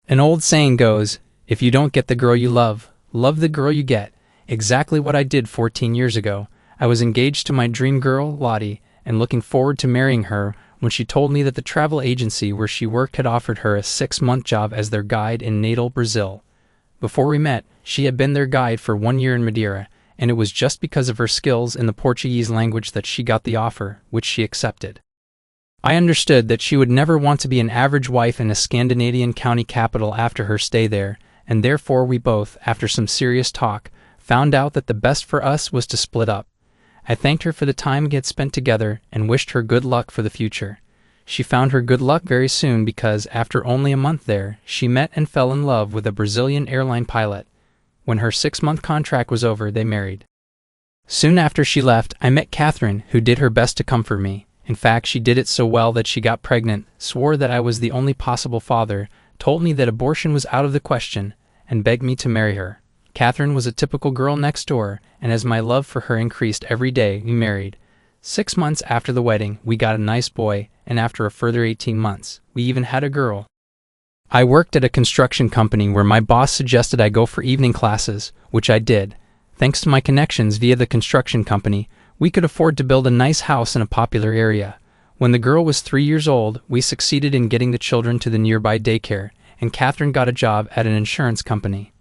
An old saying goes, if you don't get the girl you love, love the girl you get. Exactly what I did 14 years ago. I was engaged to my dream girl, Lottie, and looking forward to marrying her when she told me that the travel agency where she worked had offered her a 6-month job as their guide in Natal, Brazil. Before we met, she had been their guide for 1 year in Madeira, and it was just because of her skills in the Portuguese language that she got the offer, which she accepted. I understood that she would never want to be an average wife in a Scandinavian county capital after her stay there, and therefore we both, after some serious talk, found out that the best for us was to split up. I thanked her for the time we had spent together and wished her good luck for the future. She found her good luck very soon because, after only a month there, she met and fell in love with a Brazilian airline pilot. When her 6-month contract was over, they married. Soon after she left, I met Catherine, who did her best to comfort me. In fact, she did it so well that she got pregnant, swore that I was the only possible father, told me that abortion was out of the question, and begged me to marry her. Catherine was a typical girl next door, and as my love for her increased every day, we married. 6 months after the wedding, we got a nice boy, and after a further 18 months, we even had a girl. I worked at a construction company where my boss suggested I go for evening classes, which I did. Thanks to my connections via the construction company, we could afford to build a nice house in a popular area. When the girl was 3 years old, we succeeded in getting the children to the nearby daycare, and Catherine got a job at an insurance company.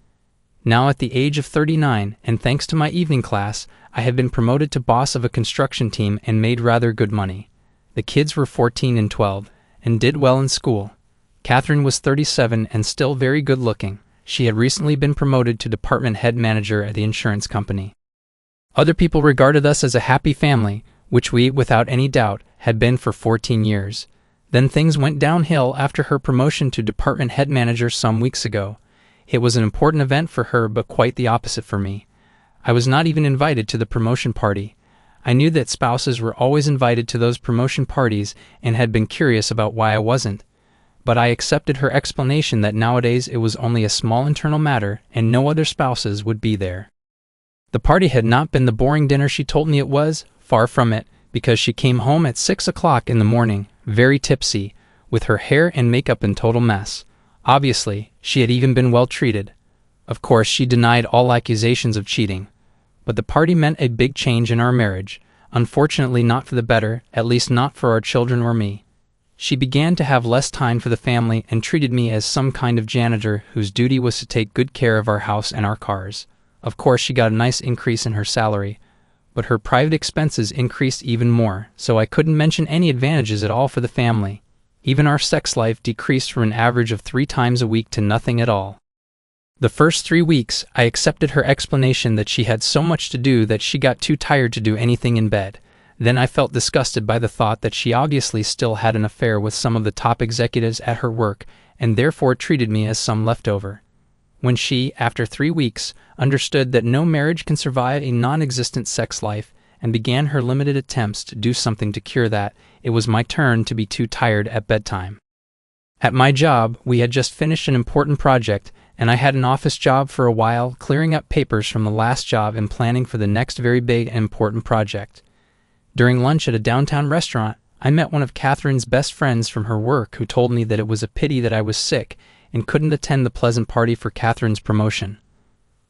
Now at the age of 39, and thanks to my evening class, I have been promoted to boss of a construction team and made rather good money. The kids were 14 and 12, and did well in school. Catherine was 37 and still very good looking. She had recently been promoted to department head manager at the insurance company. Other people regarded us as a happy family, which we, without any doubt, had been for 14 years. Then things went downhill after her promotion to department head manager some weeks ago. It was an important event for her, but quite the opposite for me. I was not even invited to the promotion party. I knew that spouses were always invited to those promotion parties and had been curious about why I wasn't. But I accepted her explanation that nowadays it was only a small internal matter and no other spouses would be there. The party had not been the boring dinner she told me it was, far from it, because she came home at 6 o'clock in the morning, very tipsy, with her hair and makeup in total mess. Obviously, she had even been well treated. Of course, she denied all accusations of cheating. But the party meant a big change in our marriage, unfortunately not for the better, at least not for our children or me. She began to have less time for the family and treated me as some kind of janitor whose duty was to take good care of our house and our cars. Of course, she got a nice increase in her salary, but her private expenses increased even more, so I couldn't mention any advantages at all for the family. Even our sex life decreased from an average of 3 times a week to nothing at all. The first 3 weeks, I accepted her explanation that she had so much to do that she got too tired to do anything in bed. Then I felt disgusted by the thought that she obviously still had an affair with some of the top executives at her work and therefore treated me as some leftover. When she, after 3 weeks, understood that no marriage can survive a non-existent sex life and began her limited attempts to do something to cure that, it was my turn to be too tired at bedtime. At my job, we had just finished an important project, and I had an office job for a while, clearing up papers from the last job and planning for the next very big and important project. During lunch at a downtown restaurant, I met one of Catherine's best friends from her work who told me that it was a pity that I was sick and couldn't attend the pleasant party for Catherine's promotion.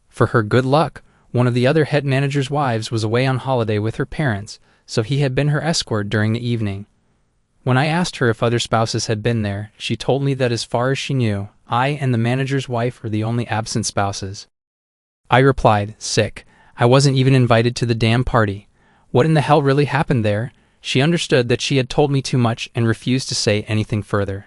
For her good luck, one of the other head manager's wives was away on holiday with her parents, so he had been her escort during the evening. When I asked her if other spouses had been there, she told me that as far as she knew, I and the manager's wife were the only absent spouses. I replied, sick. I wasn't even invited to the damn party. What in the hell really happened there? She understood that she had told me too much and refused to say anything further.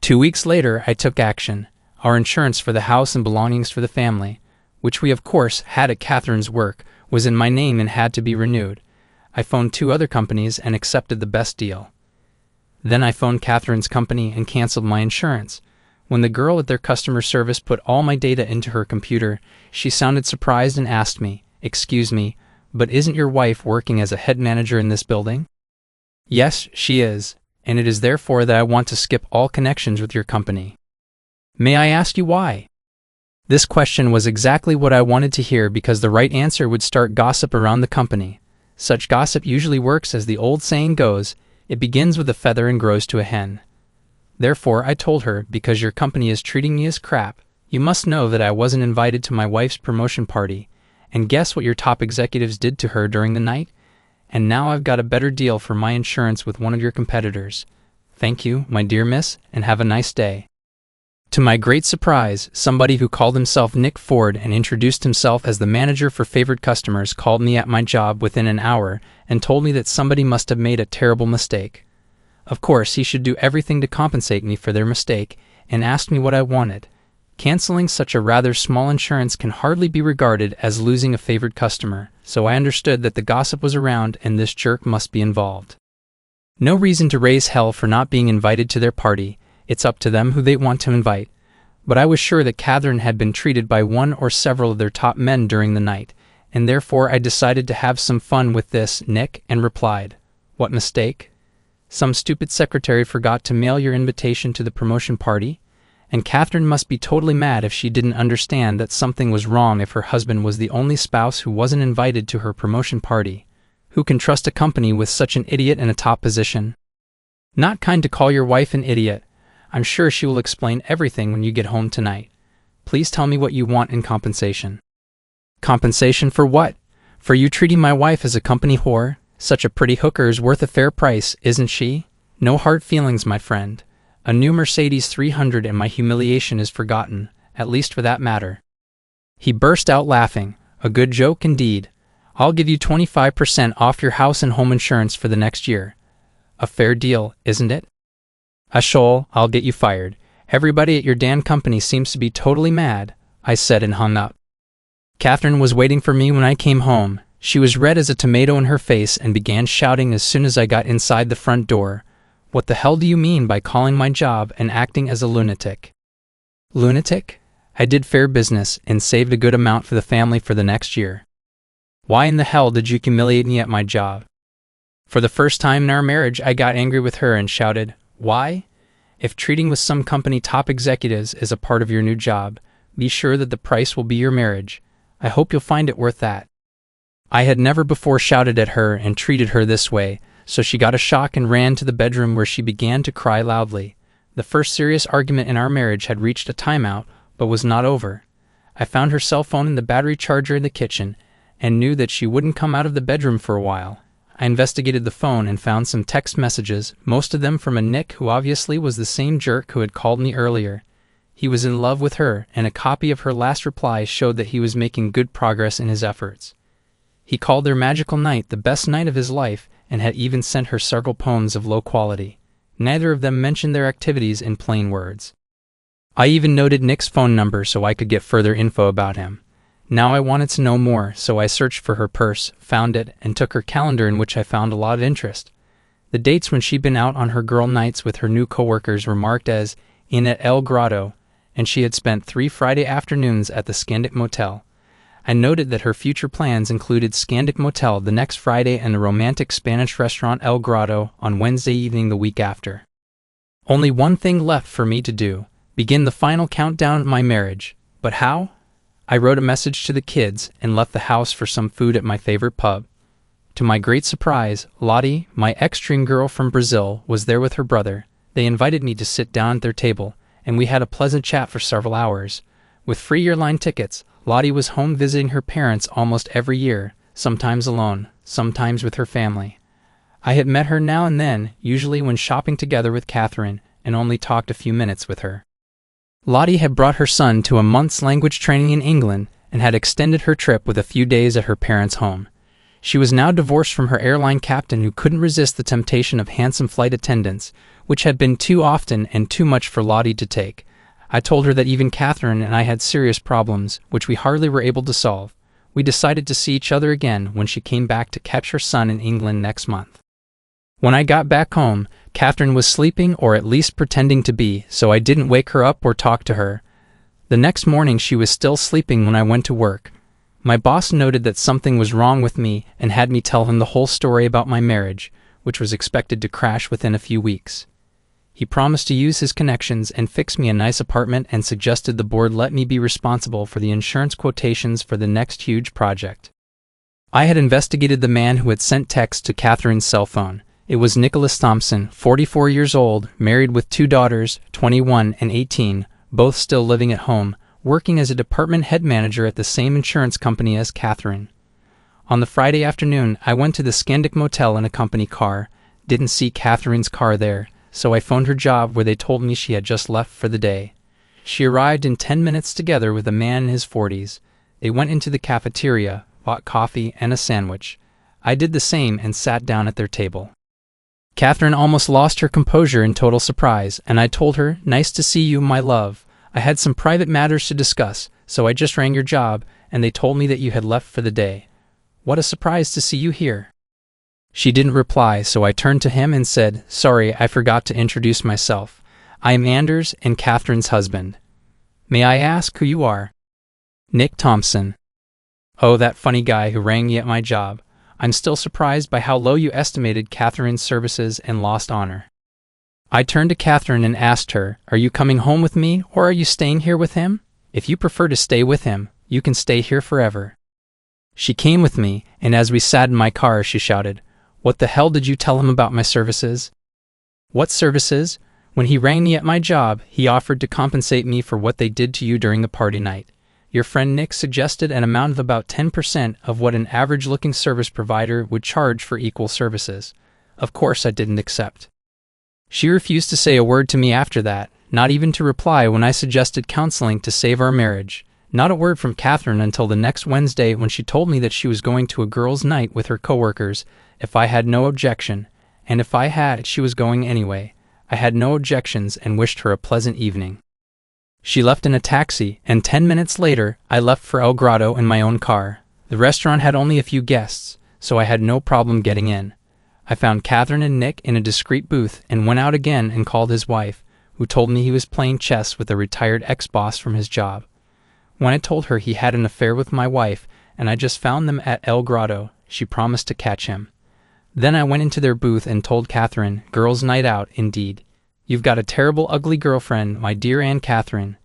2 weeks later, I took action. Our insurance for the house and belongings for the family, which we of course had at Catherine's work, was in my name and had to be renewed. I phoned 2 other companies and accepted the best deal. Then I phoned Catherine's company and canceled my insurance. When the girl at their customer service put all my data into her computer, she sounded surprised and asked me, "Excuse me, but isn't your wife working as a head manager in this building?" "Yes, she is, and it is therefore that I want to skip all connections with your company." "May I ask you why?" This question was exactly what I wanted to hear because the right answer would start gossip around the company. Such gossip usually works as the old saying goes, it begins with a feather and grows to a hen. Therefore, I told her, because your company is treating me as crap, you must know that I wasn't invited to my wife's promotion party. And guess what your top executives did to her during the night? And now I've got a better deal for my insurance with one of your competitors. Thank you, my dear miss, and have a nice day. To my great surprise, somebody who called himself Nick Ford and introduced himself as the manager for favored customers called me at my job within an hour and told me that somebody must have made a terrible mistake. Of course, he should do everything to compensate me for their mistake, and asked me what I wanted. Canceling such a rather small insurance can hardly be regarded as losing a favored customer, so I understood that the gossip was around and this jerk must be involved. No reason to raise hell for not being invited to their party. It's up to them who they want to invite. But I was sure that Catherine had been treated by one or several of their top men during the night, and therefore I decided to have some fun with this Nick and replied, "What mistake? Some stupid secretary forgot to mail your invitation to the promotion party? And Catherine must be totally mad if she didn't understand that something was wrong if her husband was the only spouse who wasn't invited to her promotion party. Who can trust a company with such an idiot in a top position? Not kind to call your wife an idiot. I'm sure she will explain everything when you get home tonight. Please tell me what you want in compensation." "Compensation for what? For you treating my wife as a company whore? Such a pretty hooker is worth a fair price, isn't she? No hard feelings, my friend. A new Mercedes 300 and my humiliation is forgotten, at least for that matter." He burst out laughing. "A good joke indeed. I'll give you 25% off your house and home insurance for the next year. A fair deal, isn't it?" "A shoal, I'll get you fired. Everybody at your damn company seems to be totally mad," I said and hung up. Catherine was waiting for me when I came home. She was red as a tomato in her face and began shouting as soon as I got inside the front door. "What the hell do you mean by calling my job and acting as a lunatic?" "Lunatic? I did fair business and saved a good amount for the family for the next year. Why in the hell did you humiliate me at my job?" For the first time in our marriage, I got angry with her and shouted, "Why? If treating with some company top executives is a part of your new job, be sure that the price will be your marriage. I hope you'll find it worth that." I had never before shouted at her and treated her this way, so she got a shock and ran to the bedroom where she began to cry loudly. The first serious argument in our marriage had reached a timeout, but was not over. I found her cell phone and the battery charger in the kitchen, and knew that she wouldn't come out of the bedroom for a while. I investigated the phone and found some text messages, most of them from a Nick who obviously was the same jerk who had called me earlier. He was in love with her, and a copy of her last reply showed that he was making good progress in his efforts. He called their magical night the best night of his life, and had even sent her several poems of low quality. Neither of them mentioned their activities in plain words. I even noted Nick's phone number so I could get further info about him. Now I wanted to know more, so I searched for her purse, found it, and took her calendar, in which I found a lot of interest. The dates when she'd been out on her girl nights with her new coworkers were marked as in at El Grotto, and she had spent 3 Friday afternoons at the Scandic Motel. I noted that her future plans included Scandic Motel the next Friday and the romantic Spanish restaurant El Grotto on Wednesday evening the week after. Only one thing left for me to do: begin the final countdown of my marriage. But how? I wrote a message to the kids and left the house for some food at my favorite pub. To my great surprise, Lottie, my ex-dream girl from Brazil, was there with her brother. They invited me to sit down at their table, and we had a pleasant chat for several hours. With free airline tickets, Lottie was home visiting her parents almost every year, sometimes alone, sometimes with her family. I had met her now and then, usually when shopping together with Catherine, and only talked a few minutes with her. Lottie had brought her son to a month's language training in England and had extended her trip with a few days at her parents' home. She was now divorced from her airline captain, who couldn't resist the temptation of handsome flight attendants, which had been too often and too much for Lottie to take. I told her that even Catherine and I had serious problems, which we hardly were able to solve. We decided to see each other again when she came back to catch her son in England next month. When I got back home, Catherine was sleeping, or at least pretending to be, so I didn't wake her up or talk to her. The next morning she was still sleeping when I went to work. My boss noted that something was wrong with me and had me tell him the whole story about my marriage, which was expected to crash within a few weeks. He promised to use his connections and fix me a nice apartment, and suggested the board let me be responsible for the insurance quotations for the next huge project. I had investigated the man who had sent texts to Catherine's cell phone. It was Nicholas Thompson, 44 years old, married with 2 daughters, 21 and 18, both still living at home, working as a department head manager at the same insurance company as Catherine. On the Friday afternoon, I went to the Scandic Motel in a company car. Didn't see Catherine's car there, so I phoned her job where they told me she had just left for the day. She arrived in 10 minutes together with a man in his 40s. They went into the cafeteria, bought coffee and a sandwich. I did the same and sat down at their table. Catherine almost lost her composure in total surprise, and I told her, "Nice to see you, my love. I had some private matters to discuss, so I just rang your job, and they told me that you had left for the day. What a surprise to see you here." She didn't reply, so I turned to him and said, "Sorry, I forgot to introduce myself. I am Anders and Catherine's husband. May I ask who you are?" "Nick Thompson." "Oh, that funny guy who rang me at my job. I'm still surprised by how low you estimated Catherine's services and lost honor." I turned to Catherine and asked her, "Are you coming home with me, or are you staying here with him? If you prefer to stay with him, you can stay here forever." She came with me, and as we sat in my car, she shouted, "What the hell did you tell him about my services?" "What services? When he rang me at my job, he offered to compensate me for what they did to you during the party night. Your friend Nick suggested an amount of about 10% of what an average-looking service provider would charge for equal services. Of course I didn't accept. She refused to say a word to me after that, not even to reply when I suggested counseling to save our marriage. Not a word from Catherine until the next Wednesday when she told me that she was going to a girls' night with her coworkers, if I had no objection, and if I had, she was going anyway. I had no objections and wished her a pleasant evening. She left in a taxi, and 10 minutes later, I left for El Grotto in my own car. The restaurant had only a few guests, so I had no problem getting in. I found Catherine and Nick in a discreet booth and went out again and called his wife, who told me he was playing chess with a retired ex-boss from his job. When I told her he had an affair with my wife and I just found them at El Grotto, she promised to catch him. Then I went into their booth and told Catherine, "Girls' night out, indeed. You've got a terrible ugly girlfriend, my dear Aunt Catherine.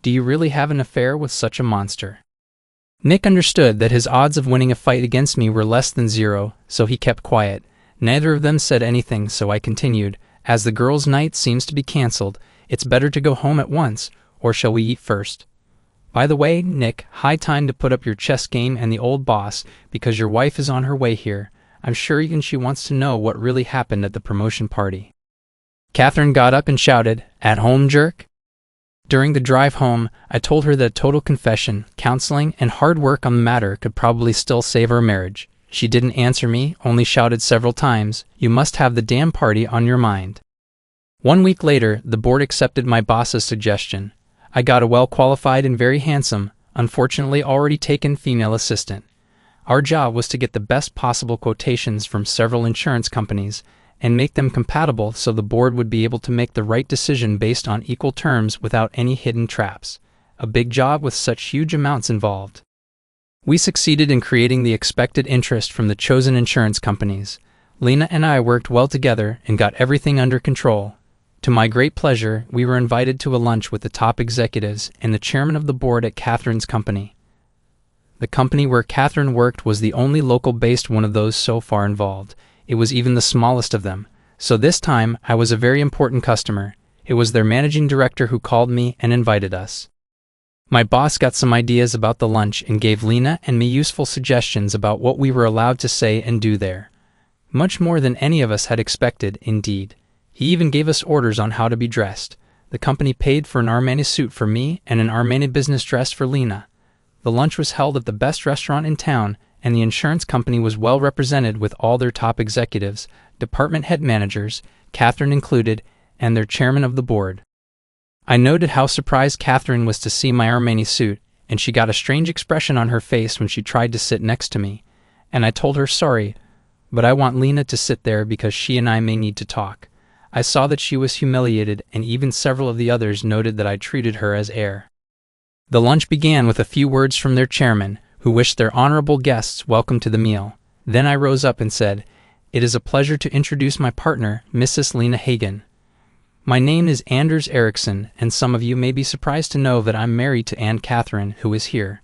Do you really have an affair with such a monster?" Nick understood that his odds of winning a fight against me were less than 0, so he kept quiet. Neither of them said anything, so I continued, "As the girls' night seems to be cancelled, it's better to go home at once, or shall we eat first? By the way, Nick, high time to put up your chess game and the old boss, because your wife is on her way here. I'm sure even she wants to know what really happened at the promotion party." Catherine got up and shouted, "At home, jerk?" During the drive home, I told her that total confession, counseling, and hard work on the matter could probably still save our marriage. She didn't answer me, only shouted several times, "You must have the damn party on your mind." 1 week later, the board accepted my boss's suggestion. I got a well-qualified and very handsome, unfortunately already taken female assistant. Our job was to get the best possible quotations from several insurance companies and make them compatible so the board would be able to make the right decision based on equal terms without any hidden traps. A big job with such huge amounts involved. We succeeded in creating the expected interest from the chosen insurance companies. Lena and I worked well together and got everything under control. To my great pleasure, we were invited to a lunch with the top executives and the chairman of the board at Catherine's company. The company where Catherine worked was the only local-based one of those so far involved. It was even the smallest of them. So this time, I was a very important customer. It was their managing director who called me and invited us. My boss got some ideas about the lunch and gave Lena and me useful suggestions about what we were allowed to say and do there. Much more than any of us had expected, indeed. He even gave us orders on how to be dressed. The company paid for an Armani suit for me and an Armani business dress for Lena. The lunch was held at the best restaurant in town, and the insurance company was well represented with all their top executives, department head managers, Catherine included, and their chairman of the board. I noted how surprised Catherine was to see my Armani suit, and she got a strange expression on her face when she tried to sit next to me. And I told her sorry, but I want Lena to sit there because she and I may need to talk. I saw that she was humiliated, and even several of the others noted that I treated her as air. The lunch began with a few words from their chairman, who wished their honorable guests welcome to the meal. Then I rose up and said, "It is a pleasure to introduce my partner, Mrs. Lena Hagen. My name is Anders Eriksson, and some of you may be surprised to know that I'm married to Aunt Catherine, who is here.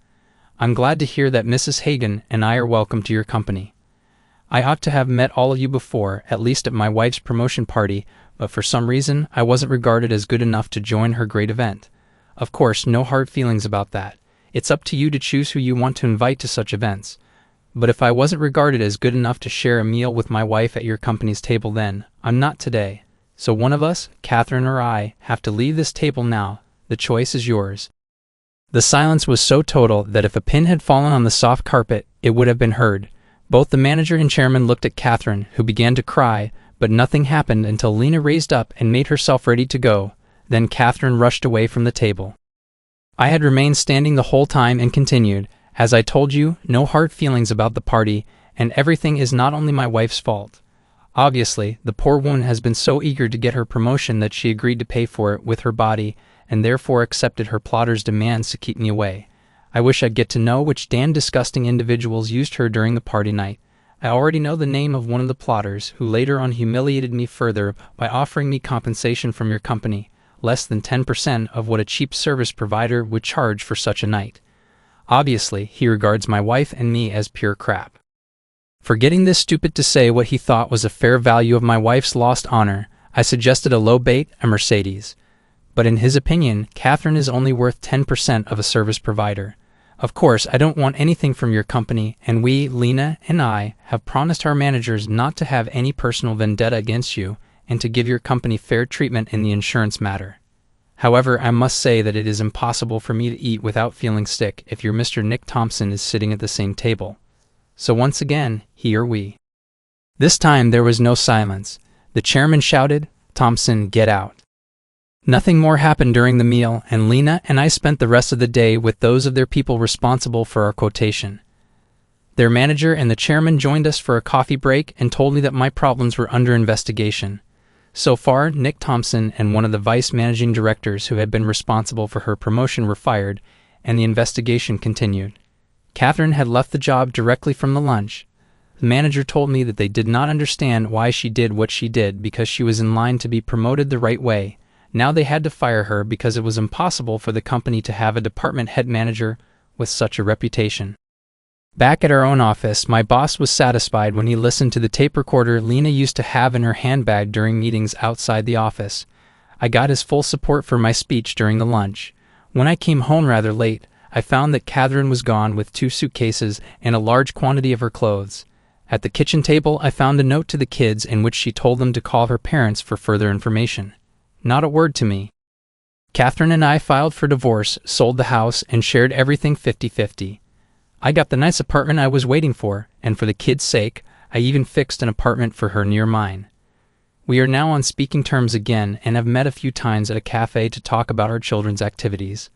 I'm glad to hear that Mrs. Hagen and I are welcome to your company. I ought to have met all of you before, at least at my wife's promotion party, but for some reason I wasn't regarded as good enough to join her great event. Of course, no hard feelings about that. It's up to you to choose who you want to invite to such events. But if I wasn't regarded as good enough to share a meal with my wife at your company's table then, I'm not today. So one of us, Catherine or I, have to leave this table now. The choice is yours." The silence was so total that if a pin had fallen on the soft carpet, it would have been heard. Both the manager and chairman looked at Catherine, who began to cry, but nothing happened until Lena raised up and made herself ready to go. Then Catherine rushed away from the table. I had remained standing the whole time and continued, "As I told you, no hard feelings about the party, and everything is not only my wife's fault. Obviously, the poor woman has been so eager to get her promotion that she agreed to pay for it with her body, and therefore accepted her plotter's demands to keep me away. I wish I'd get to know which damn disgusting individuals used her during the party night. I already know the name of one of the plotters, who later on humiliated me further by offering me compensation from your company, less than 10% of what a cheap service provider would charge for such a night. Obviously, he regards my wife and me as pure crap." Forgetting this stupid to say what he thought was a fair value of my wife's lost honor, I suggested a low bait, a Mercedes. But in his opinion, Catherine is only worth 10% of a service provider. Of course, I don't want anything from your company, and we, Lena and I, have promised our managers not to have any personal vendetta against you, and to give your company fair treatment in the insurance matter. However, I must say that it is impossible for me to eat without feeling sick if your Mr. Nick Thompson is sitting at the same table. So once again, he or we. This time there was no silence. The chairman shouted, "Thompson, get out." Nothing more happened during the meal, and Lena and I spent the rest of the day with those of their people responsible for our quotation. Their manager and the chairman joined us for a coffee break and told me that my problems were under investigation. So far, Nick Thompson and one of the vice managing directors who had been responsible for her promotion were fired, and the investigation continued. Catherine had left the job directly from the lunch. The manager told me that they did not understand why she did what she did because she was in line to be promoted the right way. Now they had to fire her because it was impossible for the company to have a department head manager with such a reputation. Back at our own office, my boss was satisfied when he listened to the tape recorder Lena used to have in her handbag during meetings outside the office. I got his full support for my speech during the lunch. When I came home rather late, I found that Catherine was gone with 2 suitcases and a large quantity of her clothes. At the kitchen table, I found a note to the kids in which she told them to call her parents for further information. Not a word to me. Catherine and I filed for divorce, sold the house, and shared everything 50-50. I got the nice apartment I was waiting for, and for the kids' sake, I even fixed an apartment for her near mine. We are now on speaking terms again and have met a few times at a cafe to talk about our children's activities.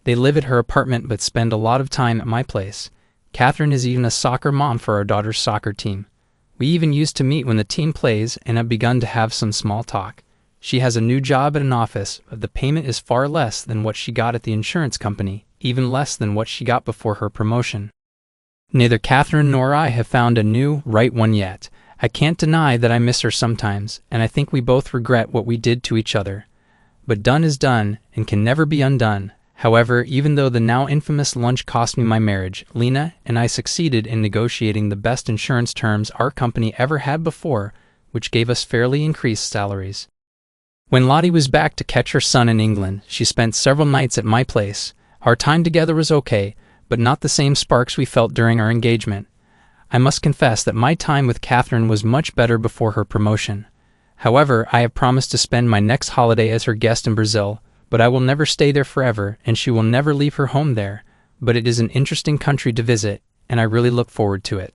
They live at her apartment but spend a lot of time at my place. Catherine is even a soccer mom for our daughter's soccer team. We even used to meet when the team plays and have begun to have some small talk. She has a new job at an office, but the payment is far less than what she got at the insurance company, even less than what she got before her promotion. Neither Catherine nor I have found a new, right one yet. I can't deny that I miss her sometimes, and I think we both regret what we did to each other. But done is done, and can never be undone. However, even though the now infamous lunch cost me my marriage, Lena and I succeeded in negotiating the best insurance terms our company ever had before, which gave us fairly increased salaries. When Lottie was back to catch her son in England, she spent several nights at my place. Our time together was okay, but not the same sparks we felt during our engagement. I must confess that my time with Catherine was much better before her promotion. However, I have promised to spend my next holiday as her guest in Brazil, but I will never stay there forever, and she will never leave her home there. But it is an interesting country to visit, and I really look forward to it.